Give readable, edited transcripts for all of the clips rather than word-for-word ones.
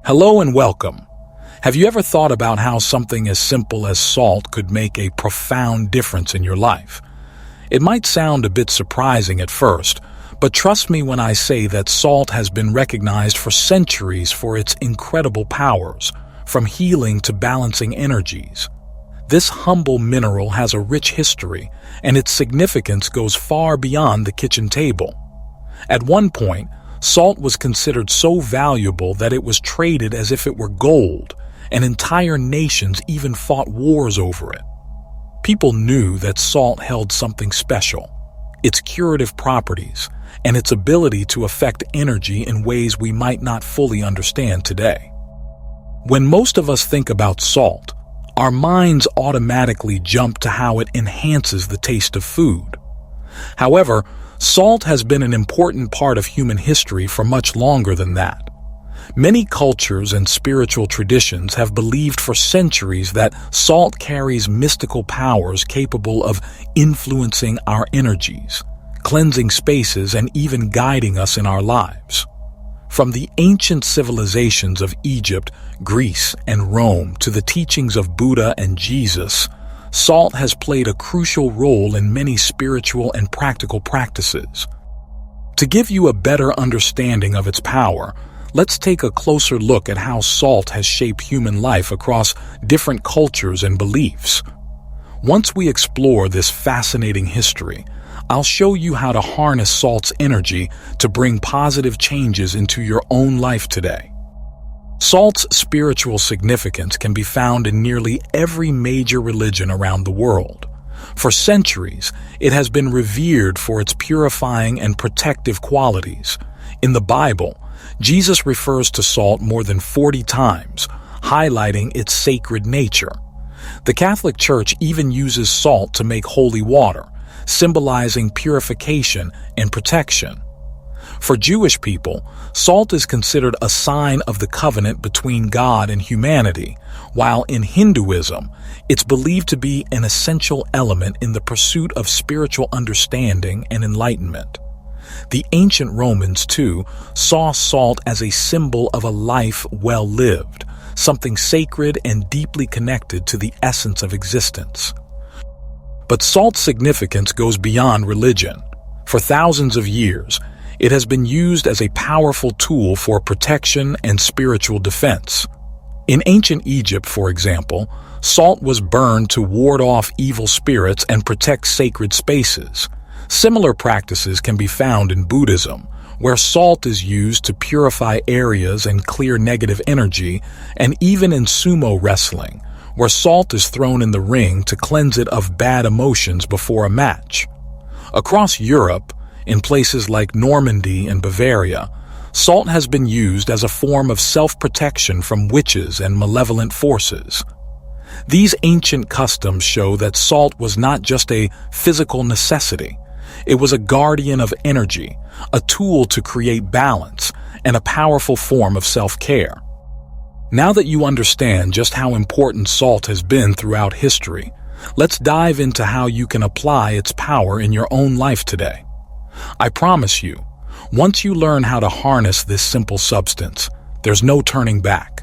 Hello and welcome. Have you ever thought about how something as simple as salt could make a profound difference in your life? It might sound a bit surprising at first, but trust me when I say that salt has been recognized for centuries for its incredible powers, from healing to balancing energies. This humble mineral has a rich history, and its significance goes far beyond the kitchen table. At one point, salt was considered so valuable that it was traded as if it were gold, and entire nations even fought wars over it. People knew that salt held something special, its curative properties, and its ability to affect energy in ways we might not fully understand today. When most of us think about salt, our minds automatically jump to how it enhances the taste of food. However, salt has been an important part of human history for much longer than that. Many cultures and spiritual traditions have believed for centuries that salt carries mystical powers capable of influencing our energies, cleansing spaces, and even guiding us in our lives. From the ancient civilizations of Egypt, Greece, and Rome to the teachings of Buddha and Jesus, salt has played a crucial role in many spiritual and practical practices. To give you a better understanding of its power, let's take a closer look at how salt has shaped human life across different cultures and beliefs. Once we explore this fascinating history, I'll show you how to harness salt's energy to bring positive changes into your own life today. Salt's spiritual significance can be found in nearly every major religion around the world. For centuries, it has been revered for its purifying and protective qualities. In the Bible, Jesus refers to salt more than 40 times, highlighting its sacred nature. The Catholic Church even uses salt to make holy water, symbolizing purification and protection. For Jewish people, salt is considered a sign of the covenant between God and humanity, while in Hinduism, it's believed to be an essential element in the pursuit of spiritual understanding and enlightenment. The ancient Romans, too, saw salt as a symbol of a life well lived, something sacred and deeply connected to the essence of existence. But salt's significance goes beyond religion. For thousands of years, it has been used as a powerful tool for protection and spiritual defense. In ancient Egypt, for example, salt was burned to ward off evil spirits and protect sacred spaces. Similar practices can be found in Buddhism, where salt is used to purify areas and clear negative energy, and even in sumo wrestling, where salt is thrown in the ring to cleanse it of bad emotions before a match. Across Europe, in places like Normandy and Bavaria, salt has been used as a form of self-protection from witches and malevolent forces. These ancient customs show that salt was not just a physical necessity. It was a guardian of energy, a tool to create balance, and a powerful form of self-care. Now that you understand just how important salt has been throughout history, let's dive into how you can apply its power in your own life today. I promise you, once you learn how to harness this simple substance, there's no turning back.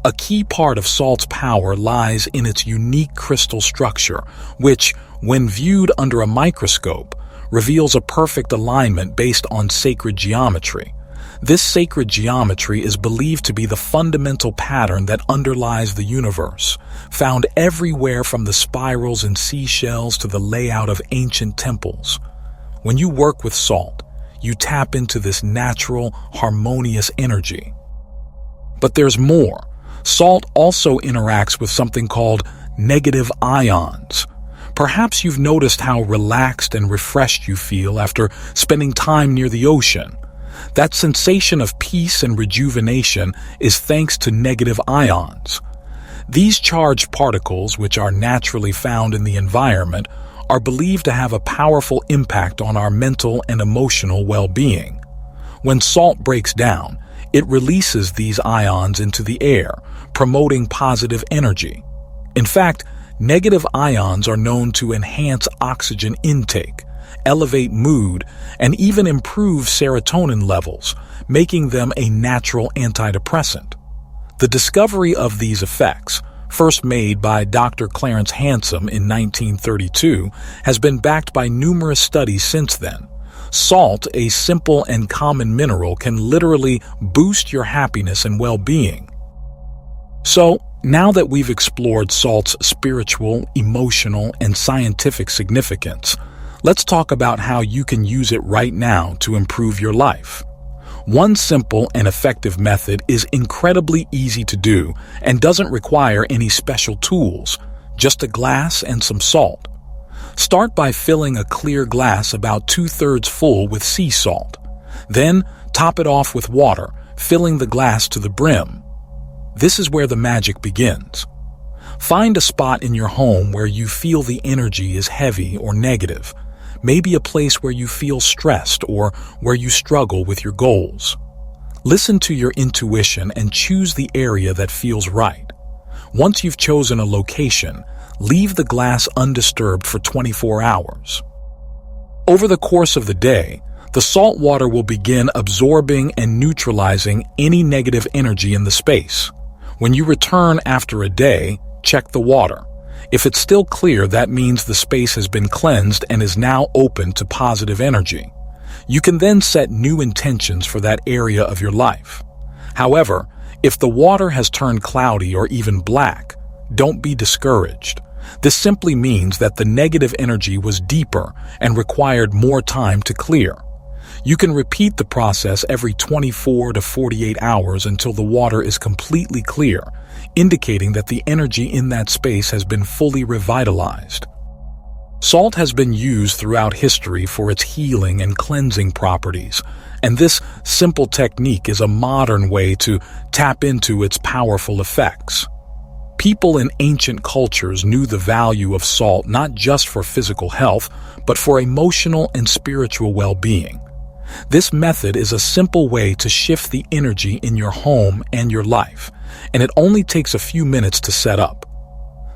A key part of salt's power lies in its unique crystal structure, which, when viewed under a microscope, reveals a perfect alignment based on sacred geometry. This sacred geometry is believed to be the fundamental pattern that underlies the universe, found everywhere from the spirals in seashells to the layout of ancient temples. When you work with salt, you tap into this natural, harmonious energy. But there's more. Salt also interacts with something called negative ions. Perhaps you've noticed how relaxed and refreshed you feel after spending time near the ocean. That sensation of peace and rejuvenation is thanks to negative ions. These charged particles, which are naturally found in the environment, are believed to have a powerful impact on our mental and emotional well-being. When salt breaks down, it releases these ions into the air, promoting positive energy. In fact, negative ions are known to enhance oxygen intake, elevate mood, and even improve serotonin levels, making them a natural antidepressant. The discovery of these effects, first made by Dr. Clarence Hansom in 1932, has been backed by numerous studies since then. Salt, a simple and common mineral, can literally boost your happiness and well-being. So, now that we've explored salt's spiritual, emotional, and scientific significance, let's talk about how you can use it right now to improve your life. One simple and effective method is incredibly easy to do and doesn't require any special tools, just a glass and some salt. Start by filling a clear glass about 2/3 full with sea salt. Then, top it off with water, filling the glass to the brim. This is where the magic begins. Find a spot in your home where you feel the energy is heavy or negative, maybe a place where you feel stressed or where you struggle with your goals. Listen to your intuition and choose the area that feels right. Once you've chosen a location, leave the glass undisturbed for 24 hours. Over the course of the day, the salt water will begin absorbing and neutralizing any negative energy in the space. When you return after a day, check the water. If it's still clear, that means the space has been cleansed and is now open to positive energy. You can then set new intentions for that area of your life. However, if the water has turned cloudy or even black, don't be discouraged. This simply means that the negative energy was deeper and required more time to clear. You can repeat the process every 24 to 48 hours until the water is completely clear, indicating that the energy in that space has been fully revitalized. Salt has been used throughout history for its healing and cleansing properties, and this simple technique is a modern way to tap into its powerful effects. People in ancient cultures knew the value of salt not just for physical health, but for emotional and spiritual well-being. This method is a simple way to shift the energy in your home and your life, and it only takes a few minutes to set up.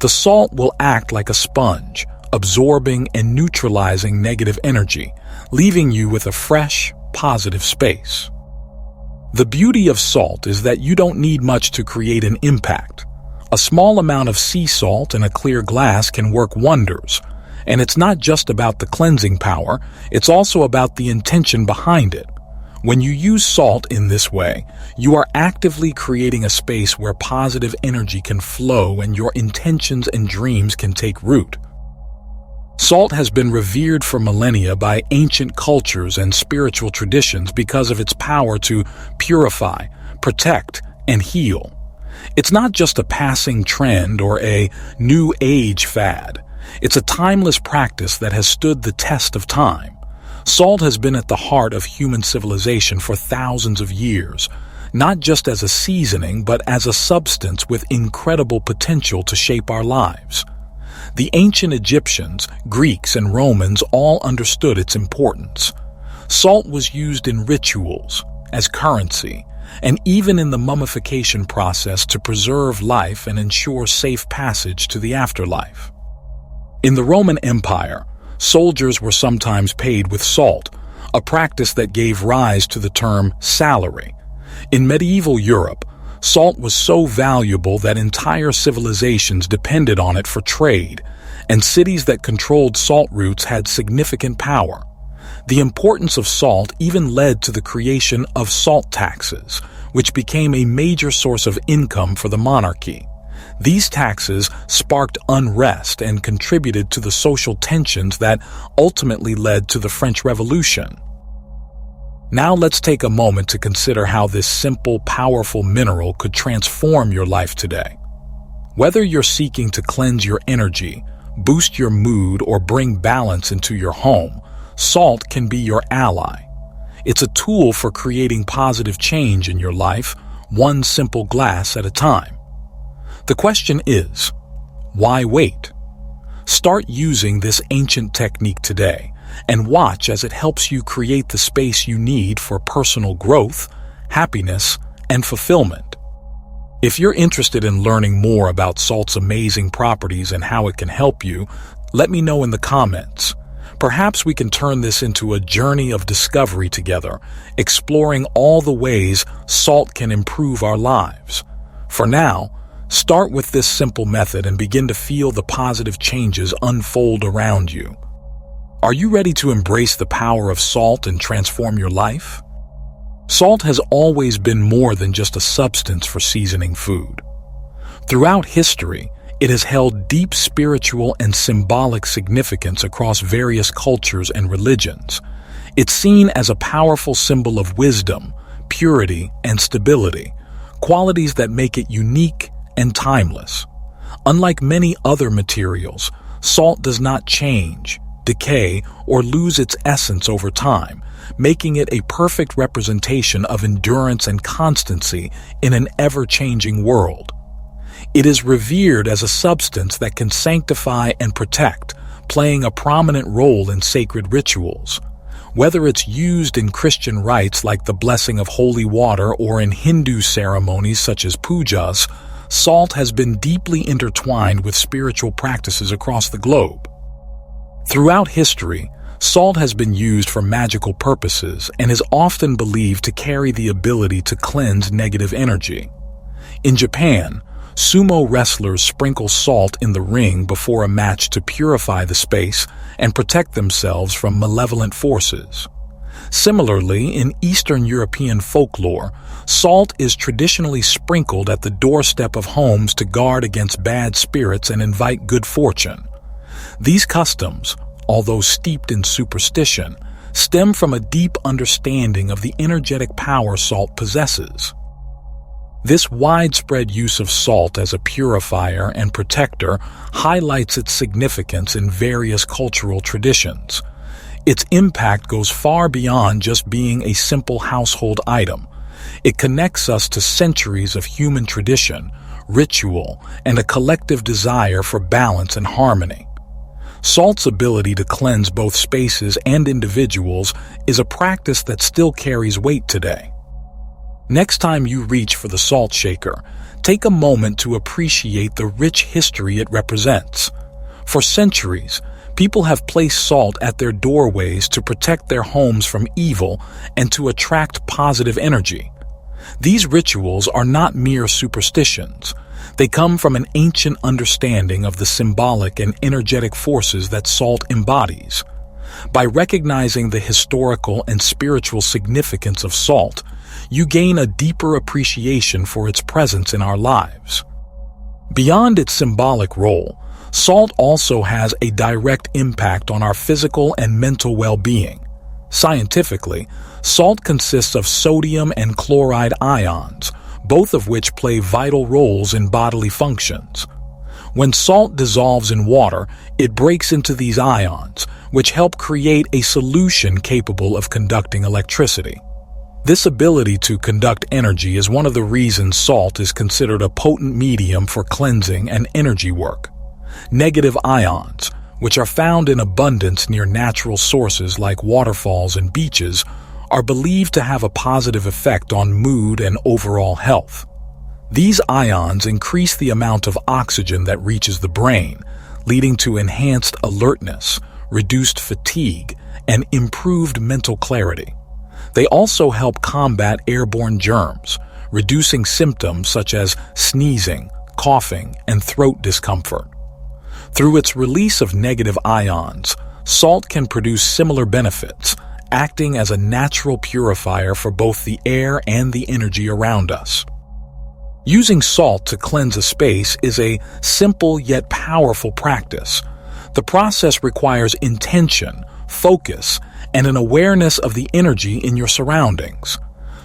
The salt will act like a sponge, absorbing and neutralizing negative energy, leaving you with a fresh, positive space. The beauty of salt is that you don't need much to create an impact. A small amount of sea salt in a clear glass can work wonders. And it's not just about the cleansing power, it's also about the intention behind it. When you use salt in this way, you are actively creating a space where positive energy can flow and your intentions and dreams can take root. Salt has been revered for millennia by ancient cultures and spiritual traditions because of its power to purify, protect, and heal. It's not just a passing trend or a new age fad. It's a timeless practice that has stood the test of time. Salt has been at the heart of human civilization for thousands of years, not just as a seasoning, but as a substance with incredible potential to shape our lives. The ancient Egyptians, Greeks, and Romans all understood its importance. Salt was used in rituals, as currency, and even in the mummification process to preserve life and ensure safe passage to the afterlife. In the Roman Empire, soldiers were sometimes paid with salt, a practice that gave rise to the term salary. In medieval Europe, salt was so valuable that entire civilizations depended on it for trade, and cities that controlled salt routes had significant power. The importance of salt even led to the creation of salt taxes, which became a major source of income for the monarchy. These taxes sparked unrest and contributed to the social tensions that ultimately led to the French Revolution. Now let's take a moment to consider how this simple, powerful mineral could transform your life today. Whether you're seeking to cleanse your energy, boost your mood, or bring balance into your home, salt can be your ally. It's a tool for creating positive change in your life, one simple glass at a time. The question is, why wait? Start using this ancient technique today and watch as it helps you create the space you need for personal growth, happiness, and fulfillment. If you're interested in learning more about salt's amazing properties and how it can help you, let me know in the comments. Perhaps we can turn this into a journey of discovery together, exploring all the ways salt can improve our lives. For now, start with this simple method and begin to feel the positive changes unfold around you. Are you ready to embrace the power of salt and transform your life? Salt has always been more than just a substance for seasoning food. Throughout history, it has held deep spiritual and symbolic significance across various cultures and religions. It's seen as a powerful symbol of wisdom, purity, and stability, qualities that make it unique and timeless. Unlike many other materials, salt does not change, decay, or lose its essence over time, making it a perfect representation of endurance and constancy in an ever-changing world. It is revered as a substance that can sanctify and protect, playing a prominent role in sacred rituals. Whether it's used in Christian rites like the blessing of holy water or in Hindu ceremonies such as pujas, salt has been deeply intertwined with spiritual practices across the globe. Throughout history, salt has been used for magical purposes and is often believed to carry the ability to cleanse negative energy. In Japan, sumo wrestlers sprinkle salt in the ring before a match to purify the space and protect themselves from malevolent forces. Similarly, in Eastern European folklore, salt is traditionally sprinkled at the doorstep of homes to guard against bad spirits and invite good fortune. These customs, although steeped in superstition, stem from a deep understanding of the energetic power salt possesses. This widespread use of salt as a purifier and protector highlights its significance in various cultural traditions. Its impact goes far beyond just being a simple household item. It connects us to centuries of human tradition, ritual, and a collective desire for balance and harmony. Salt's ability to cleanse both spaces and individuals is a practice that still carries weight today. Next time you reach for the salt shaker, take a moment to appreciate the rich history it represents. For centuries, people have placed salt at their doorways to protect their homes from evil and to attract positive energy. These rituals are not mere superstitions. They come from an ancient understanding of the symbolic and energetic forces that salt embodies. By recognizing the historical and spiritual significance of salt, you gain a deeper appreciation for its presence in our lives. Beyond its symbolic role, salt also has a direct impact on our physical and mental well-being. Scientifically, salt consists of sodium and chloride ions, both of which play vital roles in bodily functions. When salt dissolves in water, it breaks into these ions, which help create a solution capable of conducting electricity. This ability to conduct energy is one of the reasons salt is considered a potent medium for cleansing and energy work. Negative ions, which are found in abundance near natural sources like waterfalls and beaches, are believed to have a positive effect on mood and overall health. These ions increase the amount of oxygen that reaches the brain, leading to enhanced alertness, reduced fatigue, and improved mental clarity. They also help combat airborne germs, reducing symptoms such as sneezing, coughing, and throat discomfort. Through its release of negative ions, salt can produce similar benefits, acting as a natural purifier for both the air and the energy around us. Using salt to cleanse a space is a simple yet powerful practice. The process requires intention, focus, and an awareness of the energy in your surroundings.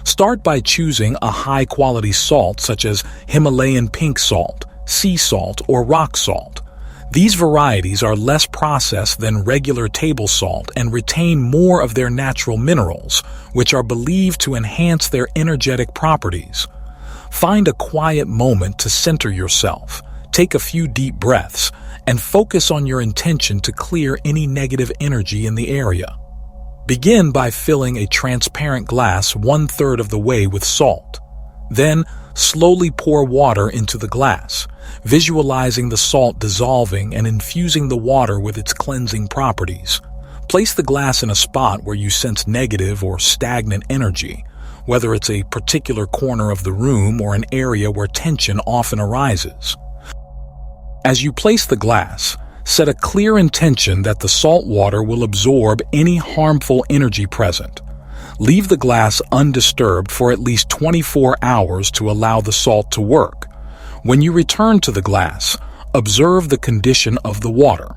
Start by choosing a high-quality salt such as Himalayan pink salt, sea salt, or rock salt. These varieties are less processed than regular table salt and retain more of their natural minerals, which are believed to enhance their energetic properties. Find a quiet moment to center yourself, take a few deep breaths, and focus on your intention to clear any negative energy in the area. Begin by filling a transparent glass 1/3 of the way with salt. Then, slowly pour water into the glass, visualizing the salt dissolving and infusing the water with its cleansing properties. Place the glass in a spot where you sense negative or stagnant energy, whether it's a particular corner of the room or an area where tension often arises. As you place the glass, set a clear intention that the salt water will absorb any harmful energy present. Leave the glass undisturbed for at least 24 hours to allow the salt to work. When you return to the glass, observe the condition of the water.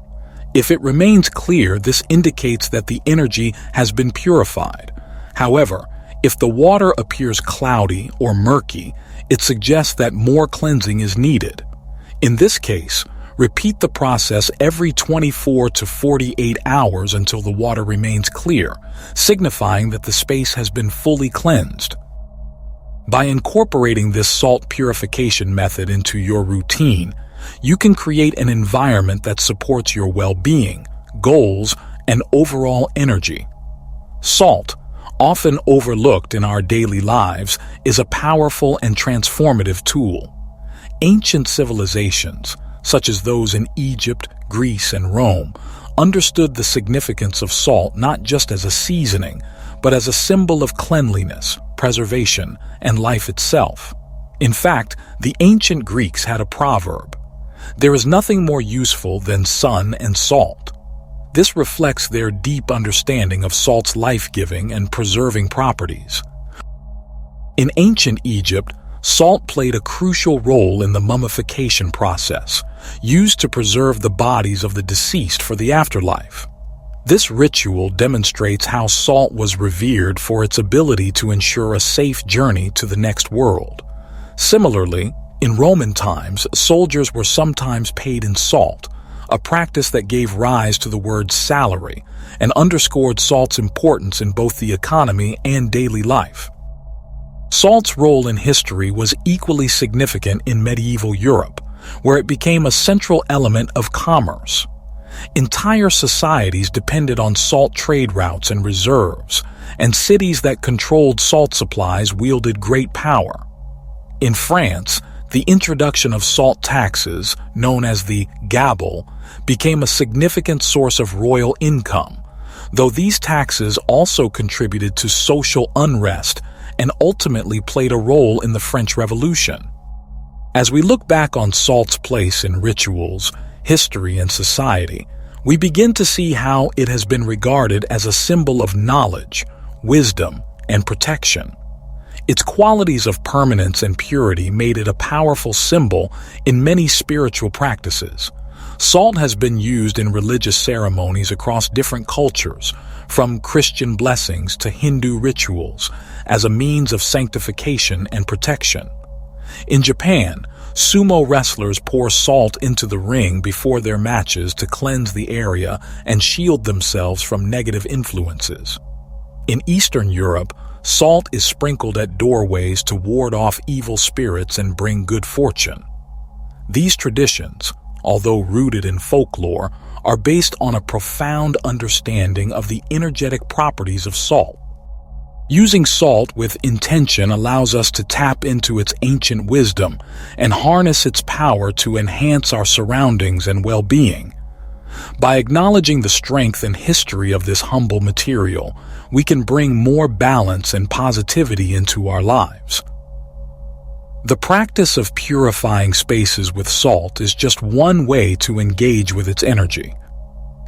If it remains clear, this indicates that the energy has been purified. However, if the water appears cloudy or murky, it suggests that more cleansing is needed. In this case, repeat the process every 24 to 48 hours until the water remains clear, signifying that the space has been fully cleansed. By incorporating this salt purification method into your routine, you can create an environment that supports your well-being, goals, and overall energy. Salt, often overlooked in our daily lives, is a powerful and transformative tool. Ancient civilizations, such as those in Egypt, Greece, and Rome, understood the significance of salt not just as a seasoning, but as a symbol of cleanliness, preservation, and life itself. In fact, the ancient Greeks had a proverb: "There is nothing more useful than sun and salt." This reflects their deep understanding of salt's life-giving and preserving properties. In ancient Egypt, salt played a crucial role in the mummification process, used to preserve the bodies of the deceased for the afterlife. This ritual demonstrates how salt was revered for its ability to ensure a safe journey to the next world. Similarly, in Roman times, soldiers were sometimes paid in salt, a practice that gave rise to the word salary and underscored salt's importance in both the economy and daily life. Salt's role in history was equally significant in medieval Europe, where it became a central element of commerce. Entire societies depended on salt trade routes and reserves, and cities that controlled salt supplies wielded great power. In France, the introduction of salt taxes, known as the gabelle, became a significant source of royal income, though these taxes also contributed to social unrest and ultimately played a role in the French Revolution. As we look back on salt's place in rituals, history, and society, we begin to see how it has been regarded as a symbol of knowledge, wisdom, and protection. Its qualities of permanence and purity made it a powerful symbol in many spiritual practices. Salt has been used in religious ceremonies across different cultures, from Christian blessings to Hindu rituals, as a means of sanctification and protection. In Japan, sumo wrestlers pour salt into the ring before their matches to cleanse the area and shield themselves from negative influences. In Eastern Europe, salt is sprinkled at doorways to ward off evil spirits and bring good fortune. These traditions, although rooted in folklore, are based on a profound understanding of the energetic properties of salt. Using salt with intention allows us to tap into its ancient wisdom and harness its power to enhance our surroundings and well-being. By acknowledging the strength and history of this humble material, we can bring more balance and positivity into our lives. The practice of purifying spaces with salt is just one way to engage with its energy.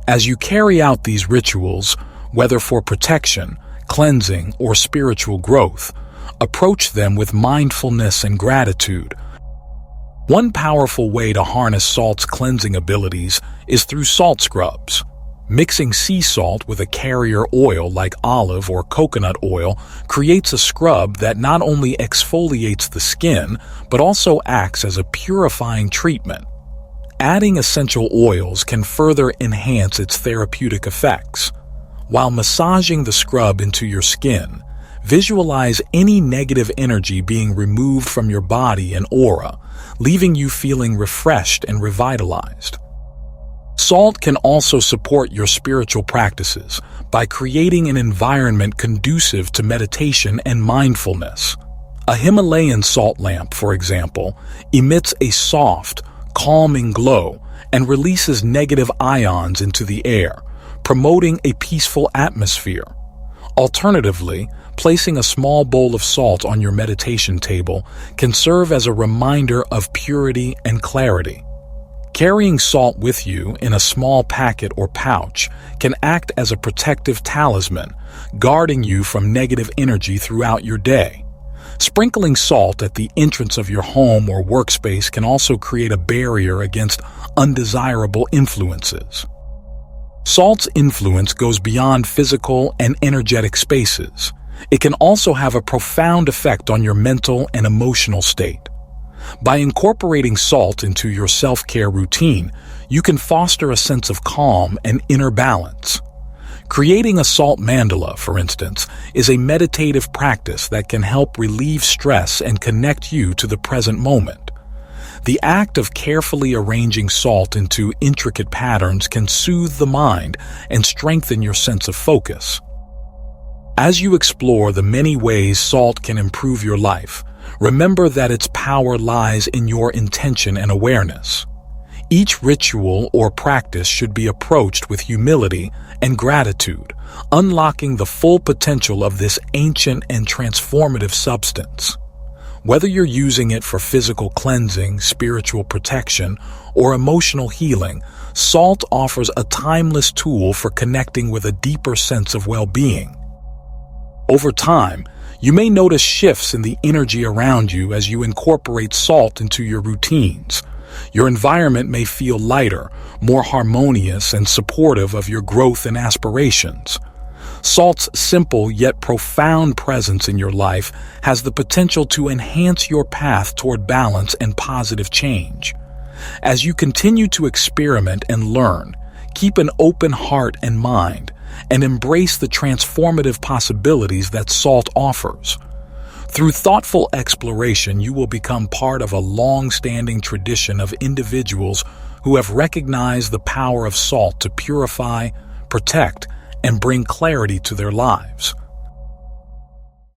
As you carry out these rituals, whether for protection, cleansing, or spiritual growth, approach them with mindfulness and gratitude. One powerful way to harness salt's cleansing abilities is through salt scrubs. Mixing sea salt with a carrier oil like olive or coconut oil creates a scrub that not only exfoliates the skin, but also acts as a purifying treatment. Adding essential oils can further enhance its therapeutic effects. While massaging the scrub into your skin, visualize any negative energy being removed from your body and aura, leaving you feeling refreshed and revitalized. Salt can also support your spiritual practices by creating an environment conducive to meditation and mindfulness. A Himalayan salt lamp, for example, emits a soft, calming glow and releases negative ions into the air, promoting a peaceful atmosphere. Alternatively, placing a small bowl of salt on your meditation table can serve as a reminder of purity and clarity. Carrying salt with you in a small packet or pouch can act as a protective talisman, guarding you from negative energy throughout your day. Sprinkling salt at the entrance of your home or workspace can also create a barrier against undesirable influences. Salt's influence goes beyond physical and energetic spaces. It can also have a profound effect on your mental and emotional state. By incorporating salt into your self-care routine, you can foster a sense of calm and inner balance. Creating a salt mandala, for instance, is a meditative practice that can help relieve stress and connect you to the present moment. The act of carefully arranging salt into intricate patterns can soothe the mind and strengthen your sense of focus. As you explore the many ways salt can improve your life, remember that its power lies in your intention and awareness. Each ritual or practice should be approached with humility and gratitude, unlocking the full potential of this ancient and transformative substance. Whether you're using it for physical cleansing, spiritual protection, or emotional healing, salt offers a timeless tool for connecting with a deeper sense of well-being. Over time, you may notice shifts in the energy around you as you incorporate salt into your routines. Your environment may feel lighter, more harmonious, and supportive of your growth and aspirations. Salt's simple yet profound presence in your life has the potential to enhance your path toward balance and positive change. As you continue to experiment and learn, keep an open heart and mind, and embrace the transformative possibilities that salt offers. Through thoughtful exploration, you will become part of a long-standing tradition of individuals who have recognized the power of salt to purify, protect, and bring clarity to their lives.